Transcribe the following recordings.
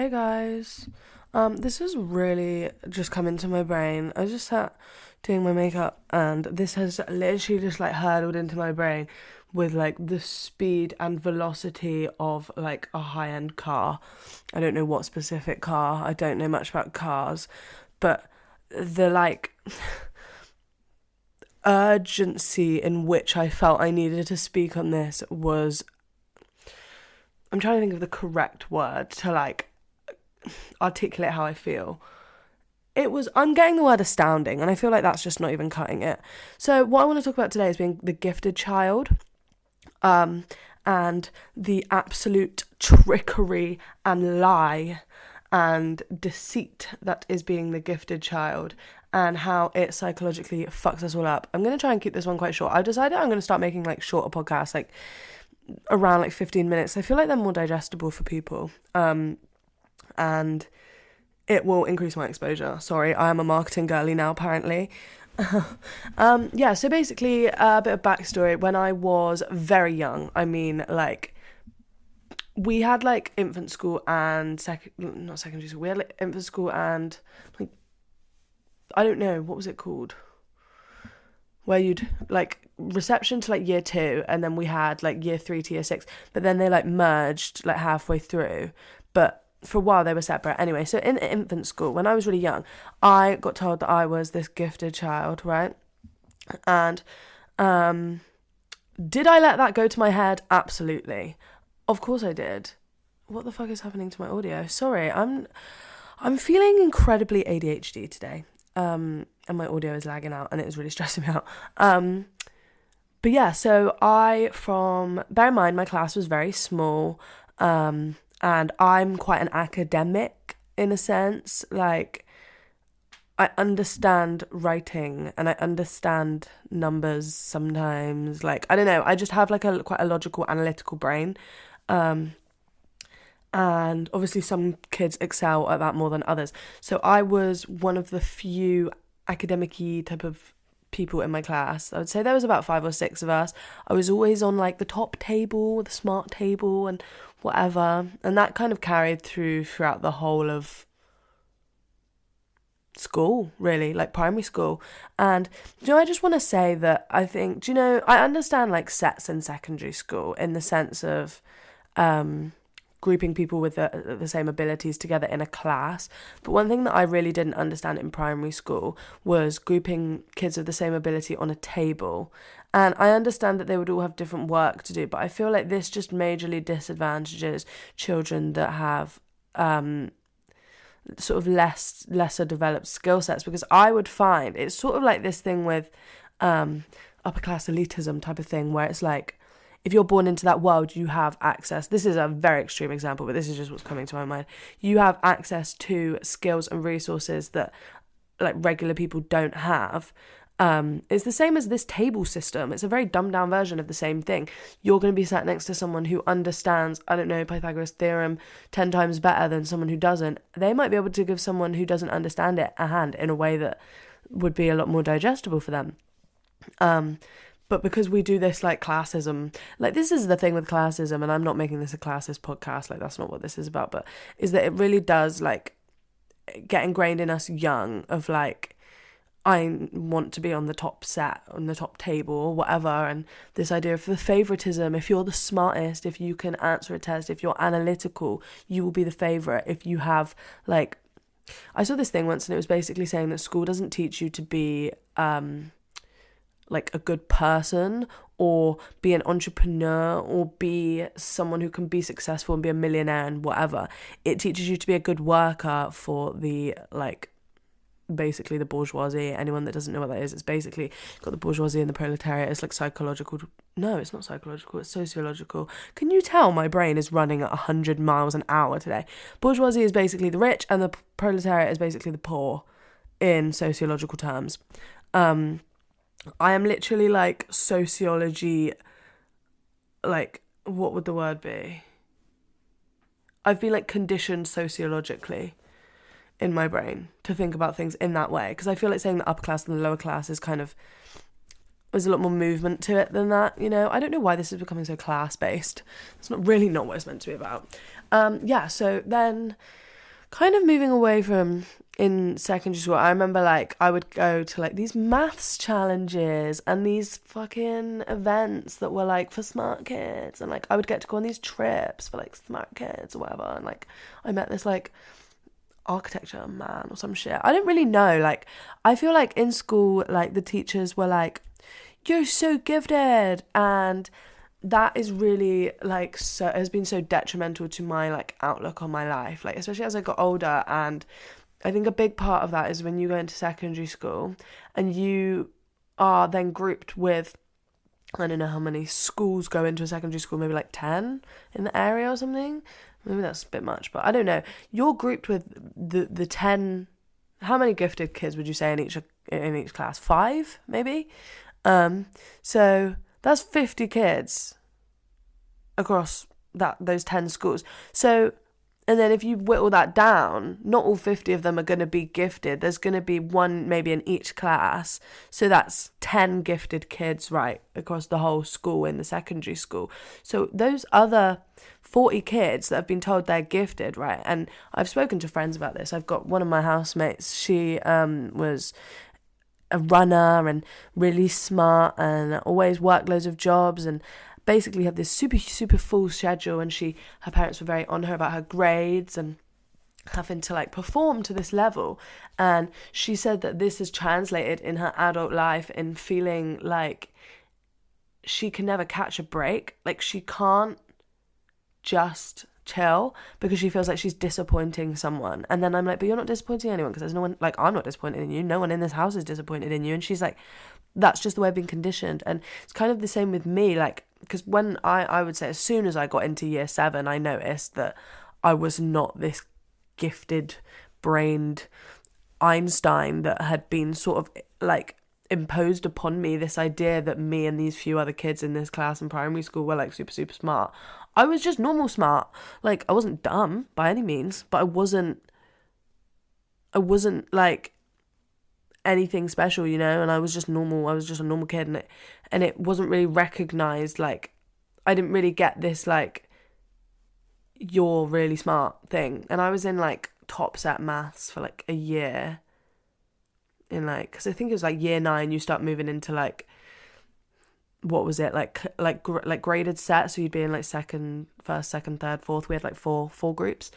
Hey guys, this has really just come into my brain. I just sat doing my makeup and this has literally just like hurtled into my brain with like the speed and velocity of like a high-end car. I don't know what specific car, I don't know much about cars, but the like urgency in which I felt I needed to speak on this was, I'm trying to think of the correct word to like articulate how I feel. I'm getting the word astounding, and I feel like that's just not even cutting it. So what I want to talk about today is being the gifted child, and the absolute trickery and lie and deceit that is being the gifted child, and how it psychologically fucks us all up. I'm going to try and keep this one quite short. I've decided I'm going to start making like shorter podcasts, like around like 15 minutes. I feel like they're more digestible for people. And it will increase my exposure. Sorry, I am a marketing girly now, apparently. So basically, a bit of backstory. When I was very young, I mean, like, we had, like, infant school and not secondary school. We had, like, infant school and, like, I don't know, what was it called? Where you'd, like, reception to, like, year 2, and then we had, like, year 3 to year 6. But then they, like, merged, like, halfway through. But for a while they were separate. Anyway, so in infant school, when I was really young, I got told that I was this gifted child, right? And did I let that go to my head? Absolutely. Of course I did. What the fuck is happening to my audio? Sorry, I'm feeling incredibly ADHD today. And my audio is lagging out and it is really stressing me out. But yeah, so bear in mind my class was very small. And I'm quite an academic in a sense. Like, I understand writing and I understand numbers sometimes. Like, I don't know, I just have like quite a logical, analytical brain. And obviously some kids excel at that more than others. So I was one of the few academic-y type of people in my class. I would say there was about 5 or 6 of us. I was always on like the top table, the smart table and whatever, and that kind of carried throughout the whole of school, really, like primary school. And I just want to say that I think, I understand like sets in secondary school in the sense of grouping people with the same abilities together in a class. But one thing that I really didn't understand in primary school was grouping kids of the same ability on a table. And I understand that they would all have different work to do, but I feel like this just majorly disadvantages children that have sort of lesser developed skill sets, because I would find it's sort of like this thing with upper class elitism type of thing, where it's like, if you're born into that world, you have access. This is a very extreme example, but this is just what's coming to my mind. You have access to skills and resources that like regular people don't have. It's the same as this table system. It's a very dumbed down version of the same thing. You're going to be sat next to someone who understands, I don't know, Pythagoras theorem 10 times better than someone who doesn't. They might be able to give someone who doesn't understand it a hand in a way that would be a lot more digestible for them. But because we do this like classism, like this is the thing with classism, and I'm not making this a classist podcast, like that's not what this is about, but is that it really does like get ingrained in us young of like, I want to be on the top set, on the top table or whatever, and this idea of the favoritism. If you're the smartest, if you can answer a test, if you're analytical, you will be the favorite. If you have like, I saw this thing once and it was basically saying that school doesn't teach you to be like a good person or be an entrepreneur or be someone who can be successful and be a millionaire and whatever. It teaches you to be a good worker for the like basically the bourgeoisie. Anyone that doesn't know what that is, it's basically got the bourgeoisie and the proletariat. It's like psychological. No, it's not psychological, it's sociological. Can you tell my brain is running at 100 miles an hour today? Bourgeoisie is basically the rich and the proletariat is basically the poor in sociological terms. I am literally like sociology, like what would the word be? I've been like conditioned sociologically in my brain to think about things in that way, because I feel like saying the upper class and the lower class is kind of, there's a lot more movement to it than that, I don't know why this is becoming so class based. It's not what it's meant to be about. So then kind of moving away from in secondary school, I remember like I would go to like these maths challenges and these fucking events that were like for smart kids, and like I would get to go on these trips for like smart kids or whatever, and like I met this like architecture man or some shit. I don't really know. Like I feel like in school, like the teachers were like, "You're so gifted," and that is really like so has been so detrimental to my like outlook on my life, like especially as I got older. And I think a big part of that is when you go into secondary school and you are then grouped with, I don't know how many schools go into a secondary school, maybe like 10 in the area or something. Maybe that's a bit much, but I don't know. You're grouped with the 10, how many gifted kids would you say in each class? 5 maybe? So that's 50 kids across those 10 schools. So, and then if you whittle that down, not all 50 of them are going to be gifted. There's going to be one maybe in each class. So that's 10 gifted kids, right, across the whole school in the secondary school. So those other 40 kids that have been told they're gifted, right? And I've spoken to friends about this. I've got one of my housemates. She was a runner and really smart and always worked loads of jobs and basically had this super full schedule, and her parents were very on her about her grades and having to like perform to this level. And she said that this has translated in her adult life in feeling like she can never catch a break. Like she can't just chill because she feels like she's disappointing someone. And then I'm like, but you're not disappointing anyone, because there's no one, like I'm not disappointed in you, no one in this house is disappointed in you. And she's like, that's just the way I've been conditioned. And it's kind of the same with me, like, because when I would say as soon as I got into year 7, I noticed that I was not this gifted brained Einstein that had been sort of like imposed upon me, this idea that me and these few other kids in this class in primary school were like super smart. I was just normal smart. Like I wasn't dumb by any means, but I wasn't like anything special, you know, and I was just normal. I was just a normal kid, and it wasn't really recognized. Like I didn't really get this like you're really smart thing. And I was in like top set maths for like a year in like, because I think it was like year 9 you start moving into like, what was it, like graded set, so you'd be in like first, second, third, fourth. We had like four was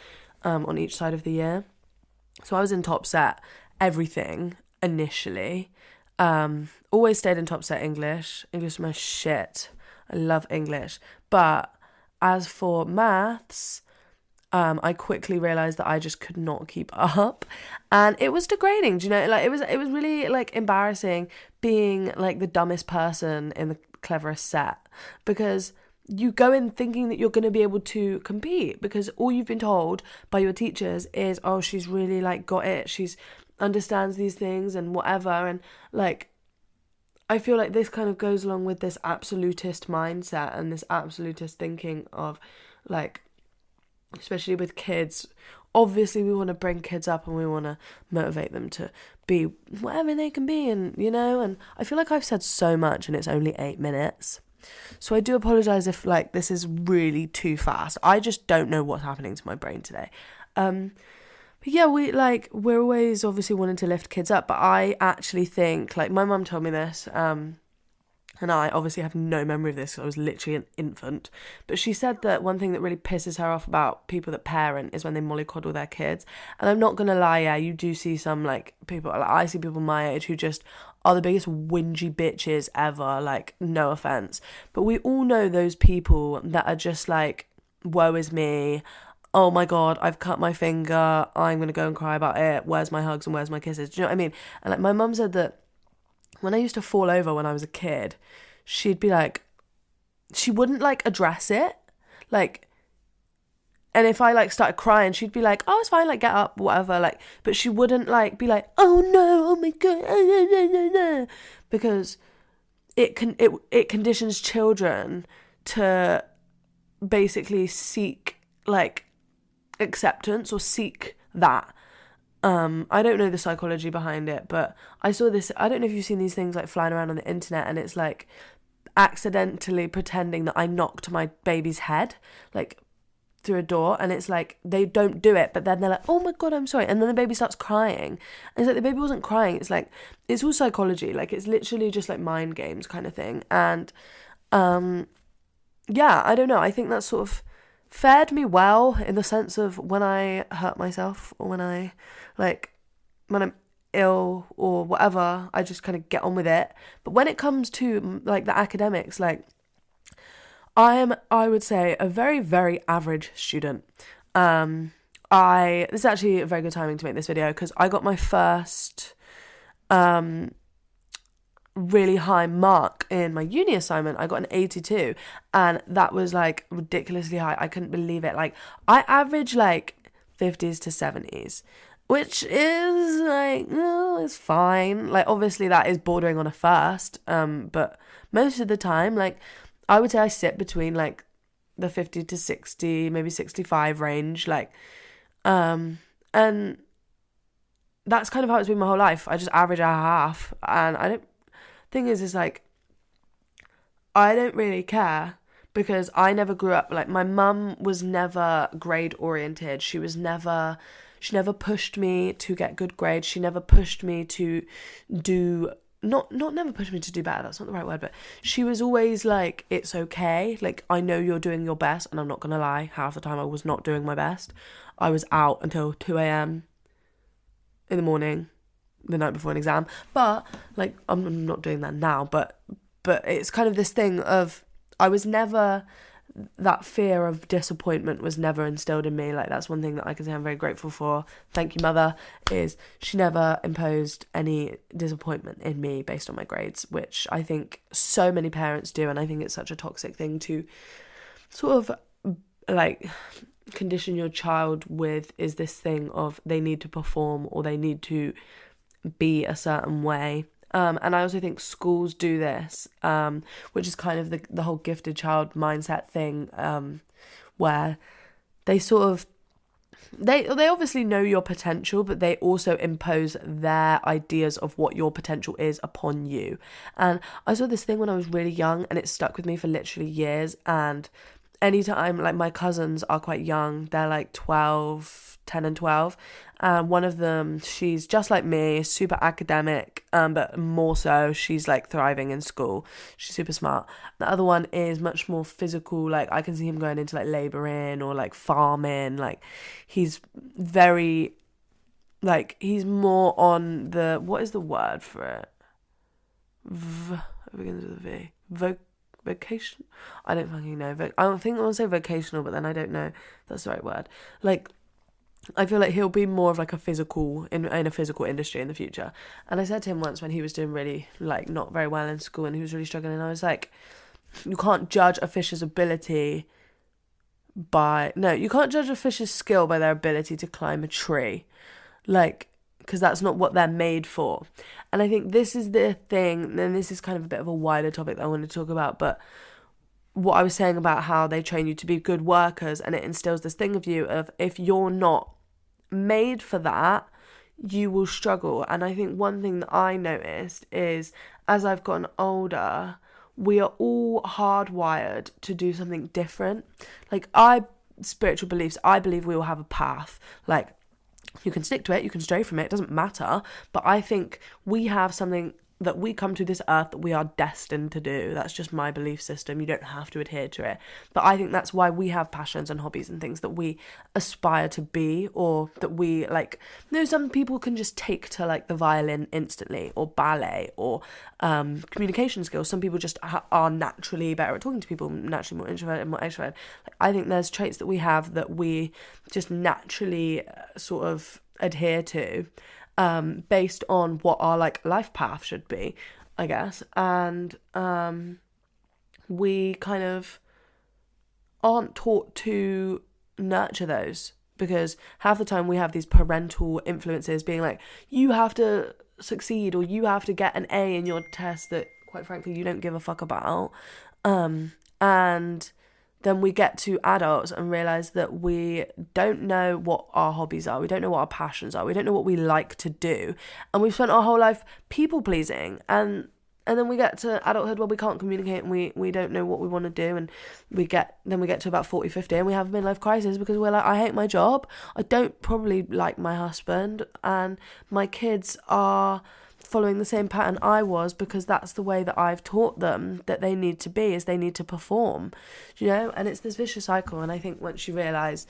on each side of the year. So I was in top set everything initially. Always stayed in top set English was my shit. I love English. But as for maths, I quickly realised that I just could not keep up, and it was degrading. Do you know, like it was really like embarrassing being like the dumbest person in the cleverest set, because you go in thinking that you're going to be able to compete, because all you've been told by your teachers is, oh, she's really like got it, she's understands these things and whatever. And like I feel like this kind of goes along with this absolutist mindset and this absolutist thinking of like, especially with kids, obviously we want to bring kids up and we want to motivate them to be whatever they can be, and you know, and I feel like I've said so much and it's only 8 minutes, so I do apologize if like this is really too fast. I just don't know what's happening to my brain today. But yeah, we're always obviously wanting to lift kids up, but I actually think, like my mum told me this, and I obviously have no memory of this because I was literally an infant. But she said that one thing that really pisses her off about people that parent is when they mollycoddle their kids. And I'm not going to lie, yeah, you do see some, like, people, like, I see people my age who just are the biggest whingy bitches ever, like, no offence. But we all know those people that are just like, woe is me, oh my God, I've cut my finger, I'm going to go and cry about it, where's my hugs and where's my kisses? Do you know what I mean? And, like, my mum said that when I used to fall over when I was a kid, she'd be like, she wouldn't like address it, like, and if I like started crying, she'd be like, oh, it's fine, like get up, whatever, like, but she wouldn't like be like, oh no, oh my God, because it conditions children to basically seek like acceptance or seek that. I don't know the psychology behind it, but I saw this, I don't know if you've seen these things like flying around on the internet, and it's like accidentally pretending that I knocked my baby's head, like through a door, and it's like they don't do it, but then they're like, oh my god, I'm sorry, and then the baby starts crying, and it's like the baby wasn't crying. It's like, it's all psychology, like it's literally just like mind games kind of thing. And yeah, I don't know, I think that's sort of fared me well in the sense of when I hurt myself, or when I'm ill or whatever, I just kind of get on with it. But when it comes to like the academics, like I would say, a very, very average student. This is actually a very good timing to make this video, because I got my first really high mark in my uni assignment. I got an 82, and that was like ridiculously high. I couldn't believe it. Like, I average like 50s to 70s, which is like, it's fine. Like, obviously that is bordering on a first, but most of the time, like, I would say I sit between like the 50 to 60, maybe 65 range, like, and that's kind of how it's been my whole life. I just average a half, and thing is like, I don't really care, because I never grew up, like, my mum was never grade oriented. She never pushed me to get good grades. She never pushed me to do, not never pushed me to do better, that's not the right word, but she was always like, it's okay, like, I know you're doing your best. And I'm not gonna lie, half the time I was not doing my best. I was out until 2 a.m. in the morning, the night before an exam. But like, I'm not doing that now, but it's kind of this thing of, I was never, that fear of disappointment was never instilled in me. Like, that's one thing that I can say I'm very grateful for. Thank you, mother, is she never imposed any disappointment in me based on my grades, which I think so many parents do. And I think it's such a toxic thing to sort of like condition your child with, is this thing of they need to perform, or they need to be a certain way. And I also think schools do this, which is kind of the whole gifted child mindset thing, where they sort of, they obviously know your potential, but they also impose their ideas of what your potential is upon you. And I saw this thing when I was really young, and it stuck with me for literally years. And anytime, like, my cousins are quite young, they're like 10 and 12, and one of them, she's just like me, super academic, but more so, she's like thriving in school, she's super smart. The other one is much more physical, like, I can see him going into like labouring or like farming, like, he's very, like, he's more on the, what is the word for it, it begins with a V, vocation, I don't fucking know. I don't think I want to say vocational, but then I don't know if that's the right word. Like, I feel like he'll be more of like a physical, in a physical industry in the future. And I said to him once, when he was doing really, like, not very well in school and he was really struggling, I was like, you can't judge a fish's ability you can't judge a fish's skill by their ability to climb a tree, like, because that's not what they're made for. And I think this is the thing, and this is kind of a bit of a wider topic that I want to talk about, but what I was saying about how they train you to be good workers, and it instills this thing of you of, if you're not made for that, you will struggle. And I think one thing that I noticed is, as I've gotten older, we are all hardwired to do something different. Like, spiritual beliefs, I believe we all have a path. Like, you can stick to it, you can stray from it, it doesn't matter. But I think we have something that we come to this earth that we are destined to do. That's just my belief system. You don't have to adhere to it. But I think that's why we have passions and hobbies and things that we aspire to be, or that we, like, some people can just take to, like, the violin instantly, or ballet, or communication skills. Some people just are naturally better at talking to people, naturally more introverted and more extroverted. Like, I think there's traits that we have that we just naturally sort of adhere to, based on what our, like, life path should be, I guess. And we kind of aren't taught to nurture those, because half the time we have these parental influences being like, you have to succeed, or you have to get an A in your test that, quite frankly, you don't give a fuck about. And then we get to adults and realise that we don't know what our hobbies are, we don't know what our passions are, we don't know what we like to do, and we've spent our whole life people pleasing, and And then we get to adulthood where we can't communicate and we don't know what we want to do, and we get to about 40, 50 and we have a midlife crisis because we're like, I hate my job, I don't probably like my husband, and my kids are following the same pattern I was because that's the way that I've taught them that they need to be, is they need to perform, and it's this vicious cycle. And I think once you realise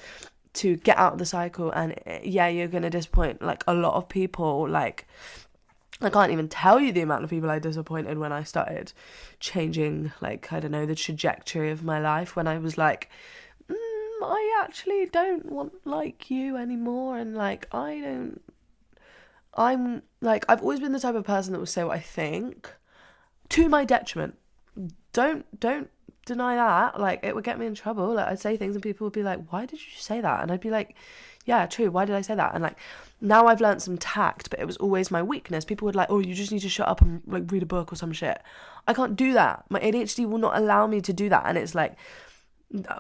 to get out of the cycle, and you're going to disappoint like a lot of people, like I can't even tell you the amount of people I disappointed when I started changing, like, I don't know, the trajectory of my life, when I was like, I actually don't want like you anymore, and like I'm like, I've always been the type of person that will say what I think to my detriment. Don't deny that. Like, it would get me in trouble. Like, I'd say things and people would be like, why did you say that? And I'd be like, yeah, true, why did I say that? And like, now I've learned some tact, but it was always my weakness. People would like, oh, you just need to shut up and like read a book or some shit. I can't do that. My ADHD will not allow me to do that. And it's like,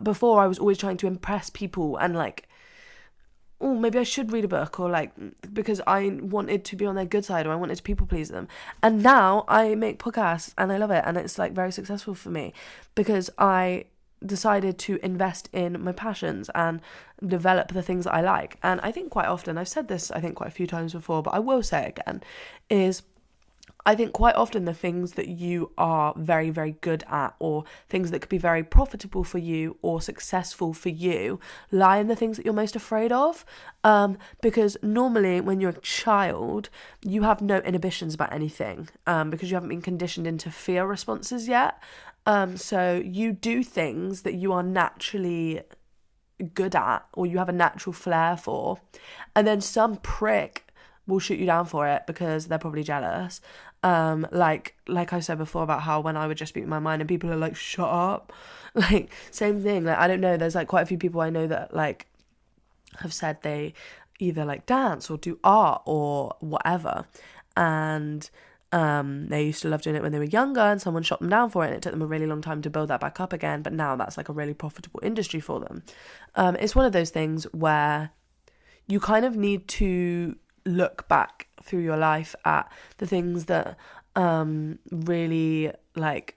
before I was always trying to impress people and like, oh, maybe I should read a book, or like, because I wanted to be on their good side, or I wanted to people please them. And now I make podcasts and I love it, and it's like very successful for me because I decided to invest in my passions and develop the things that I like. And I think quite often, I've said this I think quite a few times before, but I will say it again, is I think quite often the things that you are very, very good at, or things that could be very profitable for you or successful for you, lie in the things that you're most afraid of. Because normally when you're a child, you have no inhibitions about anything, because you haven't been conditioned into fear responses yet. So you do things that you are naturally good at, or you have a natural flair for, and then some prick will shoot you down for it because they're probably jealous. Like I said before about how when I would just speak my mind and people are like, shut up. Like, same thing. Like, I don't know, there's like quite a few people I know that like have said they either like dance or do art or whatever, and they used to love doing it when they were younger, and someone shot them down for it, and it took them a really long time to build that back up again, but now that's like a really profitable industry for them. It's one of those things where you kind of need to look back through your life at the things that really like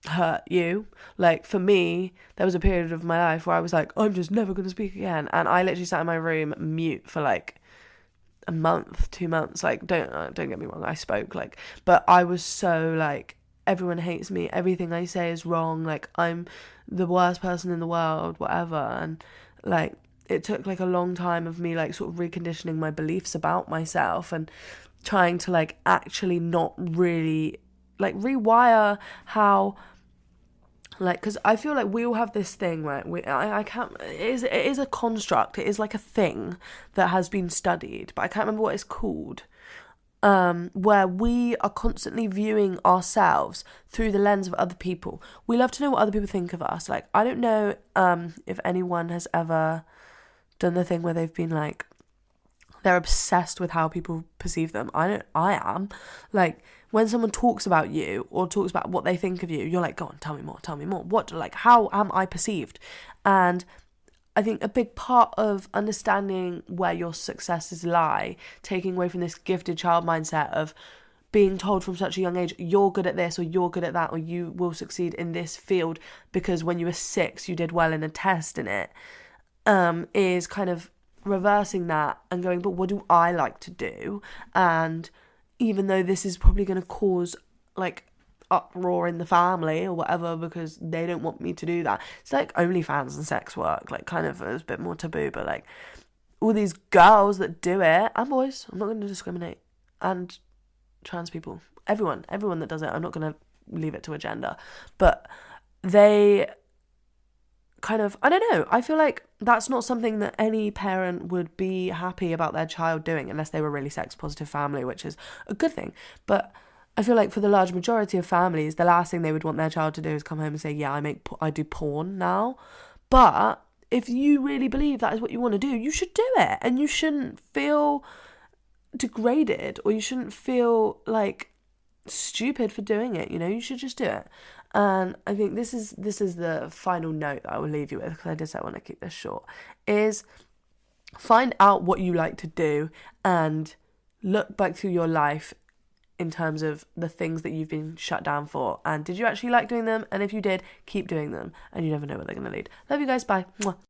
hurt you. Like, for me, there was a period of my life where I was like, I'm just never going to speak again, and I literally sat in my room mute for like a month, 2 months. Like, don't get me wrong, I spoke, like, but I was so like, everyone hates me, everything I say is wrong, like I'm the worst person in the world, whatever. And like, it took like a long time of me like sort of reconditioning my beliefs about myself and trying to like actually not really like rewire how, like, because I feel like we all have this thing where I can't, it is a construct, it is like a thing that has been studied, but I can't remember what it's called, where we are constantly viewing ourselves through the lens of other people. We love to know what other people think of us. Like, I don't know if anyone has ever done the thing where they've been like, they're obsessed with how people perceive them. I am. Like, when someone talks about you or talks about what they think of you, you're like, go on, tell me more. What, like, how am I perceived? And I think a big part of understanding where your successes lie, taking away from this gifted child mindset of being told from such a young age, you're good at this or you're good at that, or you will succeed in this field because when you were 6 you did well in a test in it, is kind of reversing that and going, but what do I like to do? And even though this is probably going to cause like uproar in the family or whatever because they don't want me to do that, it's like OnlyFans and sex work, like, kind of is a bit more taboo, but like all these girls that do it, and boys, I'm not going to discriminate, and trans people, everyone that does it, I'm not going to leave it to a gender, but they kind of, I don't know, I feel like that's not something that any parent would be happy about their child doing unless they were a really sex positive family, which is a good thing. But I feel like for the large majority of families, the last thing they would want their child to do is come home and say, yeah, I do porn now. But if you really believe that is what you want to do, you should do it, and you shouldn't feel degraded, or you shouldn't feel like stupid for doing it, you should just do it. And I think this is the final note that I will leave you with, because I did say I want to keep this short, is find out what you like to do and look back through your life in terms of the things that you've been shut down for, and did you actually like doing them? And if you did, keep doing them, and you never know where they're going to lead. Love you guys, bye. Mwah.